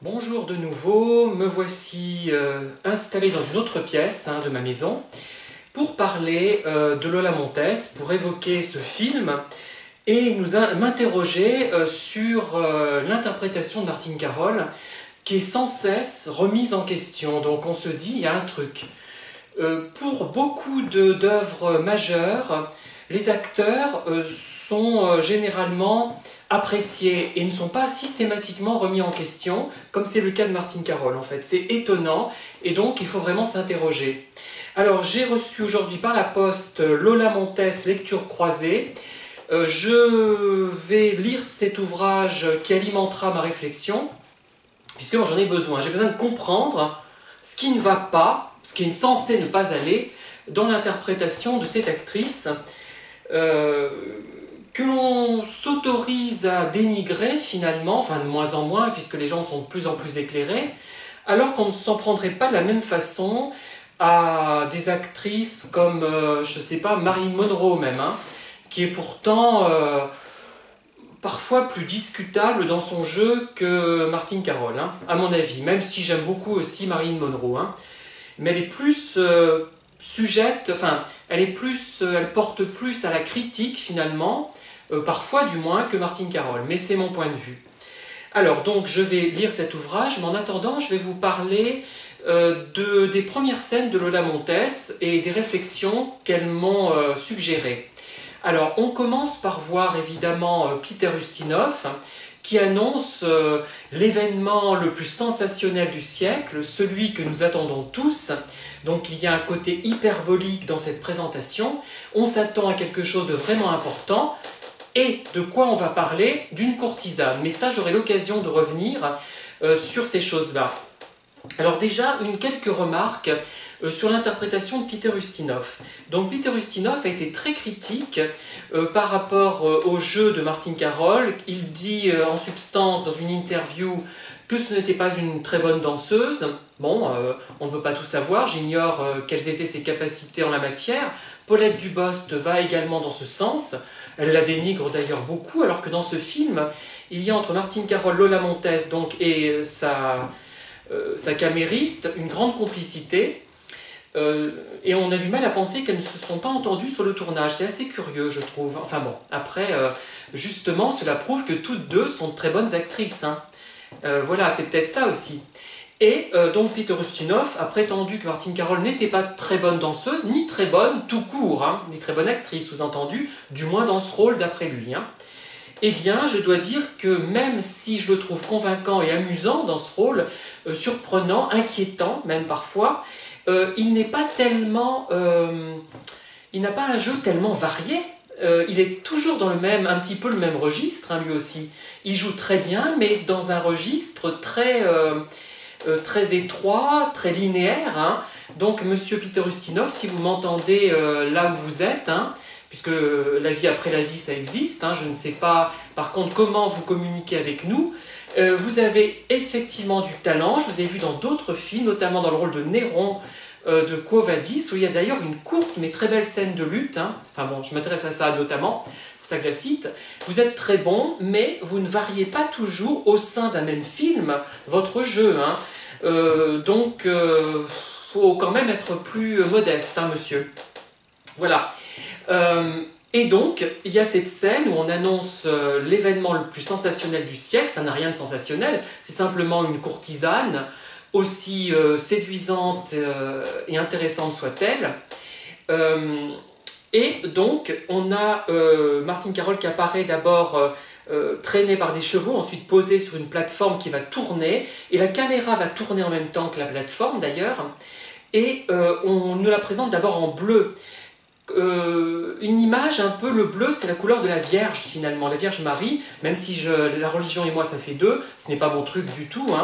Bonjour de nouveau, me voici installé dans une autre pièce de ma maison pour parler de Lola Montes, pour évoquer ce film et m'interroger sur l'interprétation de Martine Carol qui est sans cesse remise en question. Donc on se dit, il y a un truc. Pour beaucoup d'œuvres majeures, les acteurs sont généralement appréciés et ne sont pas systématiquement remis en question, comme c'est le cas de Martine Carol en fait. C'est étonnant et donc il faut vraiment s'interroger. Alors j'ai reçu aujourd'hui par la poste Lola Montes, lecture croisée. Je vais lire cet ouvrage qui alimentera ma réflexion, puisque moi j'en ai besoin. J'ai besoin de comprendre ce qui ne va pas, ce qui est censé ne pas aller dans l'interprétation de cette actrice que l'on s'autorise à dénigrer finalement, enfin de moins en moins puisque les gens sont de plus en plus éclairés, alors qu'on ne s'en prendrait pas de la même façon à des actrices comme, je ne sais pas, Marilyn Monroe même, qui est pourtant parfois plus discutable dans son jeu que Martine Carol, à mon avis, même si j'aime beaucoup aussi Marilyn Monroe. Mais elle est plus sujette, enfin, elle porte plus à la critique finalement, parfois du moins, que Martine Carol, mais c'est mon point de vue. Alors, donc, je vais lire cet ouvrage, mais en attendant, je vais vous parler des premières scènes de Lola Montes et des réflexions qu'elles m'ont suggérées. Alors, on commence par voir évidemment Peter Ustinov, qui annonce l'événement le plus sensationnel du siècle, celui que nous attendons tous. Donc il y a un côté hyperbolique dans cette présentation, on s'attend à quelque chose de vraiment important, et de quoi on va parler? D'une courtisane. Mais ça, j'aurai l'occasion de revenir sur ces choses-là. Alors déjà, quelques remarques sur l'interprétation de Peter Ustinov. Donc Peter Ustinov a été très critique par rapport au jeu de Martine Carol. Il dit en substance dans une interview que ce n'était pas une très bonne danseuse. Bon, on ne peut pas tout savoir, j'ignore quelles étaient ses capacités en la matière. Paulette Dubost va également dans ce sens. Elle la dénigre d'ailleurs beaucoup, alors que dans ce film, il y a entre Martine Carol, Lola Montes donc, et sa camériste une grande complicité. Et on a du mal à penser qu'elles ne se sont pas entendues sur le tournage. C'est assez curieux, je trouve. Enfin bon, après, justement, cela prouve que toutes deux sont de très bonnes actrices. Voilà, c'est peut-être ça aussi. Et donc Peter Ustinov a prétendu que Martine Carol n'était pas très bonne danseuse, ni très bonne tout court, ni très bonne actrice, sous-entendu, du moins dans ce rôle d'après lui. Eh bien, je dois dire que même si je le trouve convaincant et amusant dans ce rôle, surprenant, inquiétant même parfois, il n'est pas tellement... il n'a pas un jeu tellement varié. Il est toujours dans un petit peu le même registre, lui aussi. Il joue très bien, mais dans un registre très étroit, très linéaire. Donc, monsieur Peter Ustinov, si vous m'entendez là où vous êtes, puisque la vie après la vie, ça existe, je ne sais pas, par contre, comment vous communiquez avec nous. Vous avez effectivement du talent, je vous ai vu dans d'autres films, notamment dans le rôle de Néron de Quo Vadis, où il y a d'ailleurs une courte mais très belle scène de lutte. Enfin bon, je m'intéresse à ça notamment, c'est pour ça que je la cite. Vous êtes très bon, mais vous ne variez pas toujours au sein d'un même film votre jeu. Donc, il faut quand même être plus modeste, monsieur. Voilà. Et donc, il y a cette scène où on annonce l'événement le plus sensationnel du siècle. Ça n'a rien de sensationnel, c'est simplement une courtisane, aussi séduisante et intéressante soit-elle. Et donc, on a Martine Carol qui apparaît d'abord traînée par des chevaux, ensuite posée sur une plateforme qui va tourner, et la caméra va tourner en même temps que la plateforme d'ailleurs, et on nous la présente d'abord en bleu. Une image un peu, le bleu c'est la couleur de la Vierge finalement, la Vierge Marie, même si la religion et moi ça fait deux, ce n'est pas mon truc du tout.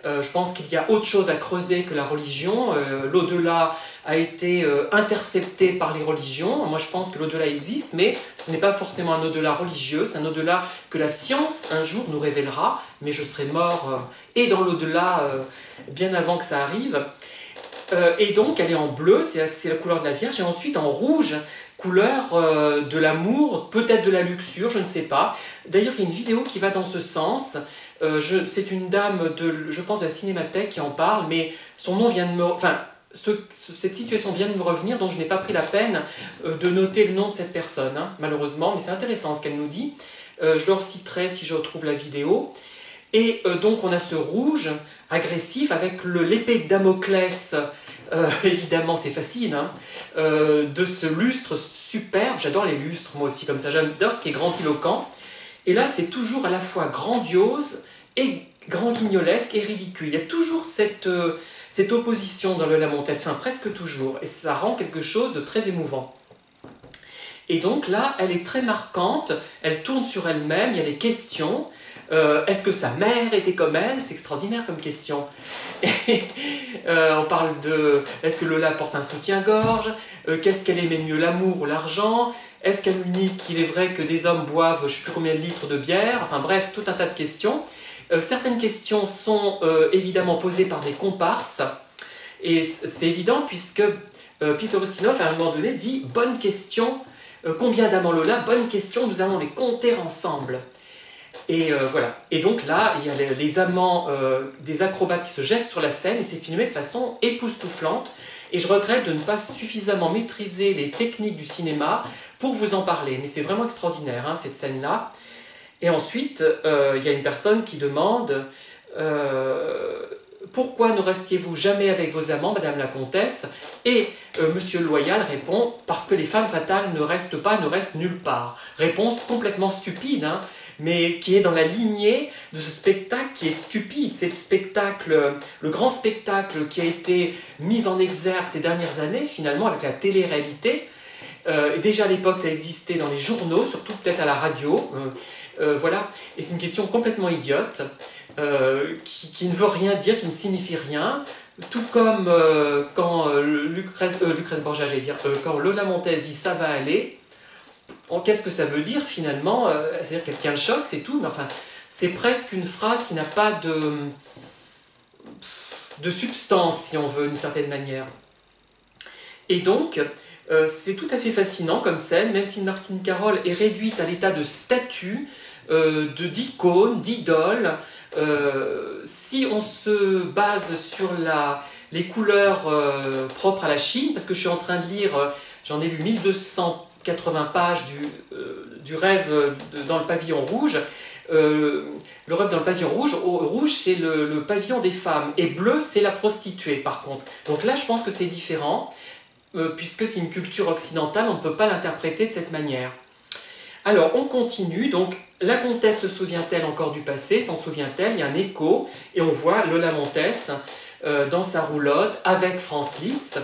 Je pense qu'il y a autre chose à creuser que la religion. L'au-delà a été intercepté par les religions. Moi je pense que l'au-delà existe, mais ce n'est pas forcément un au-delà religieux, c'est un au-delà que la science un jour nous révélera, mais je serai mort et dans l'au-delà bien avant que ça arrive. Et donc elle est en bleu, c'est la couleur de la Vierge, et ensuite en rouge, couleur de l'amour, peut-être de la luxure, je ne sais pas. D'ailleurs il y a une vidéo qui va dans ce sens, C'est une dame, je pense, de la Cinémathèque qui en parle, mais son nom vient de me... Enfin, cette situation vient de me revenir, donc je n'ai pas pris la peine de noter le nom de cette personne, hein, malheureusement, mais c'est intéressant ce qu'elle nous dit. Je le reciterai si je retrouve la vidéo. Et donc on a ce rouge agressif avec l'épée de Damoclès, évidemment c'est facile, hein, de ce lustre superbe. J'adore les lustres moi aussi comme ça, j'adore ce qui est grandiloquent. Et là c'est toujours à la fois grandiose et grand guignolesque et ridicule. Il y a toujours cette opposition dans le Lamentaise, enfin presque toujours, et ça rend quelque chose de très émouvant. Et donc là, elle est très marquante, elle tourne sur elle-même, il y a les questions. Est-ce que sa mère était comme elle? C'est extraordinaire comme question. Et, on parle de... Est-ce que Lola porte un soutien-gorge? Qu'est-ce qu'elle aimait mieux, l'amour ou l'argent? Est-ce qu'elle nous dit qu'il est vrai que des hommes boivent je ne sais plus combien de litres de bière? Enfin bref, tout un tas de questions. Certaines questions sont évidemment posées par des comparses. Et c'est évident puisque Peter Ustinov, à un moment donné, dit « Bonne question, combien d'amants Lola? Bonne question, nous allons les compter ensemble. » Et voilà. Et donc là, il y a les amants des acrobates qui se jettent sur la scène et c'est filmé de façon époustouflante. Et je regrette de ne pas suffisamment maîtriser les techniques du cinéma pour vous en parler. Mais c'est vraiment extraordinaire, hein, cette scène-là. Et ensuite, il y a une personne qui demande pourquoi ne restiez-vous jamais avec vos amants, Madame la Comtesse? Et Monsieur Loyal répond parce que les femmes fatales ne restent pas, ne restent nulle part. Réponse complètement stupide, hein, mais qui est dans la lignée de ce spectacle qui est stupide. C'est le spectacle, le grand spectacle qui a été mis en exergue ces dernières années, finalement, avec la télé-réalité. Déjà à l'époque, ça existait dans les journaux, surtout peut-être à la radio. Voilà. Et c'est une question complètement idiote, qui ne veut rien dire, qui ne signifie rien. Tout comme quand Lucrèce Borgia, j'allais dire, quand Lola Montez dit « ça va aller », qu'est-ce que ça veut dire finalement? C'est-à-dire qu'elle tient le choc, c'est tout, mais enfin, c'est presque une phrase qui n'a pas de substance, si on veut, d'une certaine manière. Et donc, c'est tout à fait fascinant comme scène, même si Martine Carol est réduite à l'état de statue, d'icône, d'idole. Si on se base sur les couleurs propres à la Chine, parce que je suis en train de lire, j'en ai lu 1280 pages du rêve dans le pavillon rouge. Le rêve dans le pavillon rouge, rouge c'est le pavillon des femmes, et bleu c'est la prostituée par contre. Donc là je pense que c'est différent, puisque c'est une culture occidentale, on ne peut pas l'interpréter de cette manière. Alors on continue, donc la comtesse se souvient-elle encore du passé, s'en souvient-elle? Il y a un écho, et on voit Lola Montez dans sa roulotte avec Franz Liszt,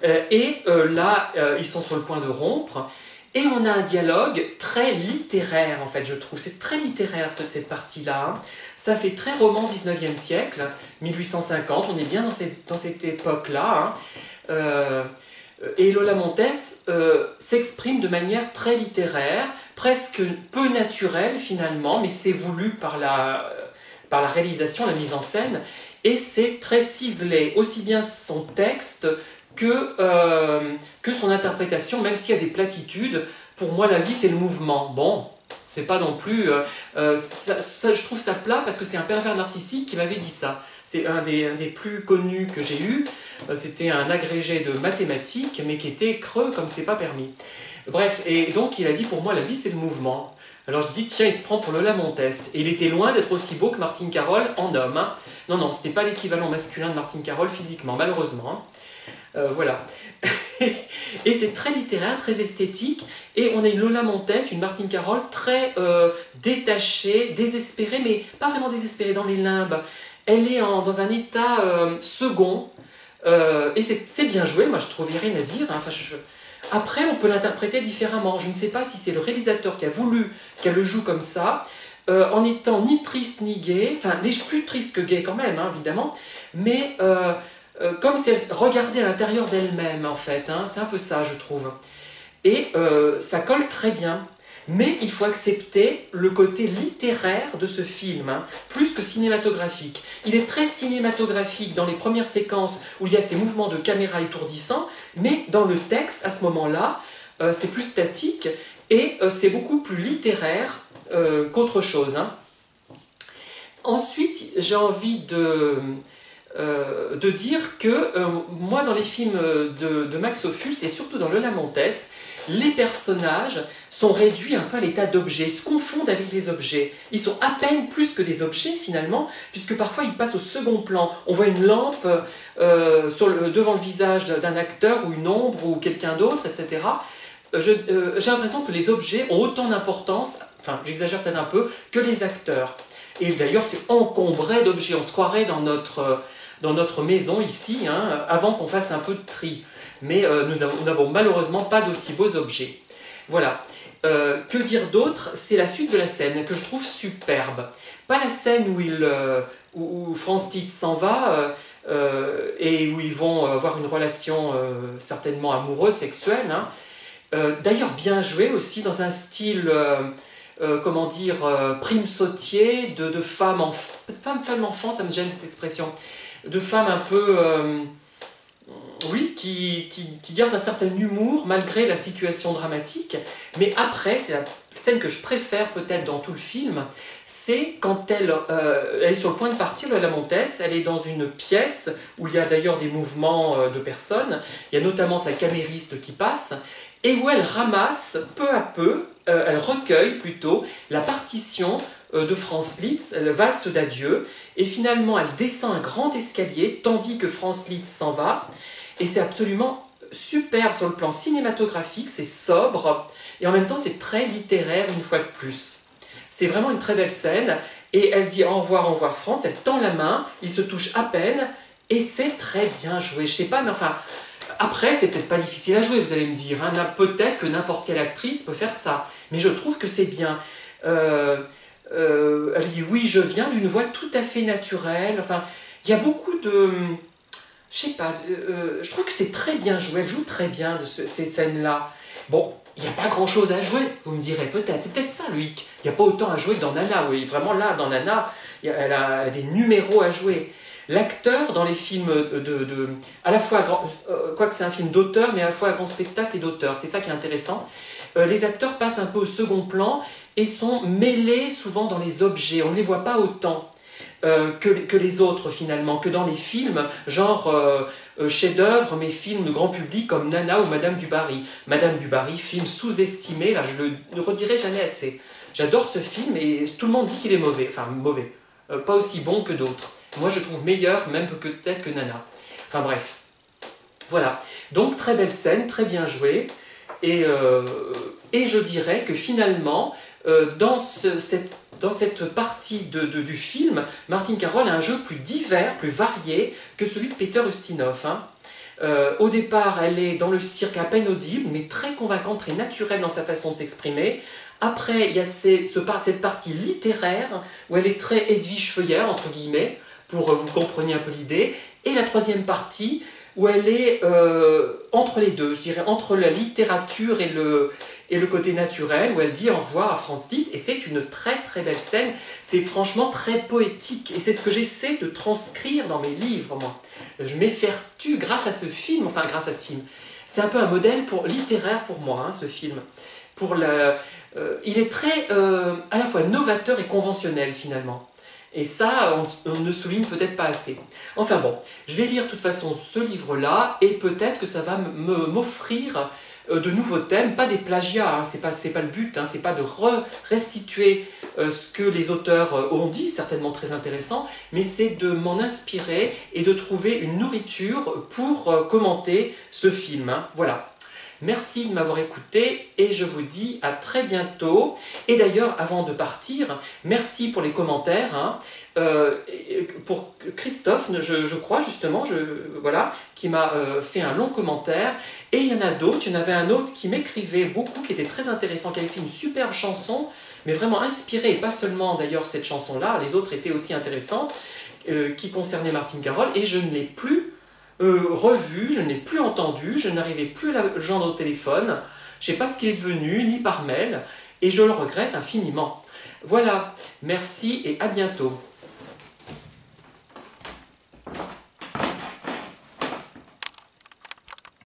et là ils sont sur le point de rompre, et on a un dialogue très littéraire en fait, je trouve, c'est très littéraire cette partie-là, hein. Ça fait très roman 19e siècle, 1850, on est bien dans cette époque-là, hein. Et Lola Montez s'exprime de manière très littéraire, presque peu naturelle finalement, mais c'est voulu par la réalisation, la mise en scène, et c'est très ciselé, aussi bien son texte que son interprétation, même s'il y a des platitudes. Pour moi, la vie, c'est le mouvement. Bon, c'est pas non plus... je trouve ça plat parce que c'est un pervers narcissique qui m'avait dit ça. C'est un des plus connus que j'ai eu. C'était un agrégé de mathématiques, mais qui était creux comme c'est pas permis. Bref, et donc il a dit, pour moi, la vie, c'est le mouvement. Alors je dis, tiens, il se prend pour Lola Montez. Et il était loin d'être aussi beau que Martine Carol en homme, hein. Non, non, c'était pas l'équivalent masculin de Martine Carol physiquement, malheureusement. Voilà. Et c'est très littéraire, très esthétique. Et on a une Lola Montez, une Martine Carol très détachée, désespérée, mais pas vraiment désespérée, dans les limbes. Elle est dans un état second. Et c'est bien joué, moi je trouve, il n'y a rien à dire. Hein. Enfin, Après, on peut l'interpréter différemment. Je ne sais pas si c'est le réalisateur qui a voulu qu'elle le joue comme ça, en étant ni triste ni gay, enfin, plus triste que gay quand même, hein, évidemment, mais comme si elle regardait à l'intérieur d'elle-même, en fait. Hein, c'est un peu ça, je trouve. Et ça colle très bien. Mais il faut accepter le côté littéraire de ce film, hein, plus que cinématographique. Il est très cinématographique dans les premières séquences où il y a ces mouvements de caméra étourdissants, mais dans le texte, à ce moment-là, c'est plus statique et c'est beaucoup plus littéraire qu'autre chose. Hein. Ensuite, j'ai envie de dire que moi, dans les films de Max Ophuls, et surtout dans Lola Montes, les personnages sont réduits un peu à l'état d'objets, se confondent avec les objets. Ils sont à peine plus que des objets finalement, puisque parfois ils passent au second plan. On voit une lampe devant le visage d'un acteur, ou une ombre, ou quelqu'un d'autre, etc. J'ai l'impression que les objets ont autant d'importance, enfin j'exagère peut-être un peu, que les acteurs. Et d'ailleurs c'est encombré d'objets, on se croirait dans notre maison ici, hein, avant qu'on fasse un peu de tri. Mais nous n'avons malheureusement pas d'aussi beaux objets. Voilà. Que dire d'autre? C'est la suite de la scène que je trouve superbe. Pas la scène où Franz Liszt s'en va et où ils vont avoir une relation certainement amoureuse, sexuelle, hein. D'ailleurs bien joué aussi dans un style, comment dire, prime sautier, de femme enfant, ça me gêne cette expression, de femme un peu, oui, qui garde un certain humour malgré la situation dramatique. Mais après, c'est la scène que je préfère peut-être dans tout le film, c'est quand elle est sur le point de partir, Lola Montes, elle est dans une pièce où il y a d'ailleurs des mouvements de personnes, il y a notamment sa camériste qui passe, et où elle ramasse peu à peu, elle recueille plutôt la partition de Franz Liszt, la valse d'adieu, et finalement elle descend un grand escalier tandis que Franz Liszt s'en va, et c'est absolument superbe sur le plan cinématographique, c'est sobre, et en même temps c'est très littéraire une fois de plus. C'est vraiment une très belle scène, et elle dit au revoir Franz, elle tend la main, ils se touchent à peine, et c'est très bien joué. Je sais pas, mais enfin, après c'est peut-être pas difficile à jouer, vous allez me dire, hein. Peut-être que n'importe quelle actrice peut faire ça, mais je trouve que c'est bien. Elle dit oui, je viens, d'une voix tout à fait naturelle, enfin, il y a beaucoup de... Je sais pas, je trouve que c'est très bien joué, elle joue très bien de ces scènes-là. Bon, il n'y a pas grand-chose à jouer, vous me direz peut-être, c'est peut-être ça le hic. Il n'y a pas autant à jouer que dans Nana, oui, vraiment là, dans Nana, elle a des numéros à jouer. L'acteur dans les films à la fois, quoique c'est un film d'auteur, mais à la fois à grand spectacle et d'auteur, c'est ça qui est intéressant. Les acteurs passent un peu au second plan et sont mêlés souvent dans les objets, on ne les voit pas autant. Que les autres finalement, que dans les films, genre chef-d'œuvre, mais films de grand public comme Nana ou Madame du Barry. Madame du Barry, film sous-estimé, là je le redirai jamais assez. J'adore ce film et tout le monde dit qu'il est mauvais, enfin mauvais, pas aussi bon que d'autres. Moi je trouve meilleur même peut-être que Nana. Enfin bref, voilà. Donc très belle scène, très bien jouée, et je dirais que finalement, dans cette partie du film, Martine Carol a un jeu plus divers, plus varié que celui de Peter Ustinov, hein. Au départ, elle est dans le cirque à peine audible, mais très convaincante, très naturelle dans sa façon de s'exprimer. Après, il y a cette partie littéraire, où elle est très Edwige Feuillère, entre guillemets, pour vous compreniez un peu l'idée. Et la troisième partie, où elle est entre les deux, je dirais, entre la littérature et le côté naturel, où elle dit au revoir à Franz Liszt, et c'est une très très belle scène, c'est franchement très poétique, et c'est ce que j'essaie de transcrire dans mes livres, moi. Je m'effertue grâce à ce film, enfin grâce à ce film. C'est un peu un modèle littéraire pour moi, hein, ce film. Il est très à la fois novateur et conventionnel finalement. Et ça, on ne souligne peut-être pas assez. Enfin bon, je vais lire de toute façon ce livre-là, et peut-être que ça va m'offrir de nouveaux thèmes, pas des plagiats, hein, c'est pas le but, hein, c'est pas de restituer ce que les auteurs ont dit, certainement très intéressant, mais c'est de m'en inspirer et de trouver une nourriture pour commenter ce film, hein. Voilà. Merci de m'avoir écouté et je vous dis à très bientôt. Et d'ailleurs, avant de partir, merci pour les commentaires, hein. Pour Christophe, je crois justement, voilà, qui m'a fait un long commentaire. Et il y en a d'autres, il y en avait un autre qui m'écrivait beaucoup, qui était très intéressant, qui avait fait une superbe chanson, mais vraiment inspirée, et pas seulement d'ailleurs cette chanson-là, les autres étaient aussi intéressantes, qui concernaient Martine Carol, et je ne l'ai plus revu, je ne l'ai plus entendu, je n'arrivais plus à le joindre au téléphone, je ne sais pas ce qu'il est devenu, ni par mail, et je le regrette infiniment. Voilà, merci et à bientôt.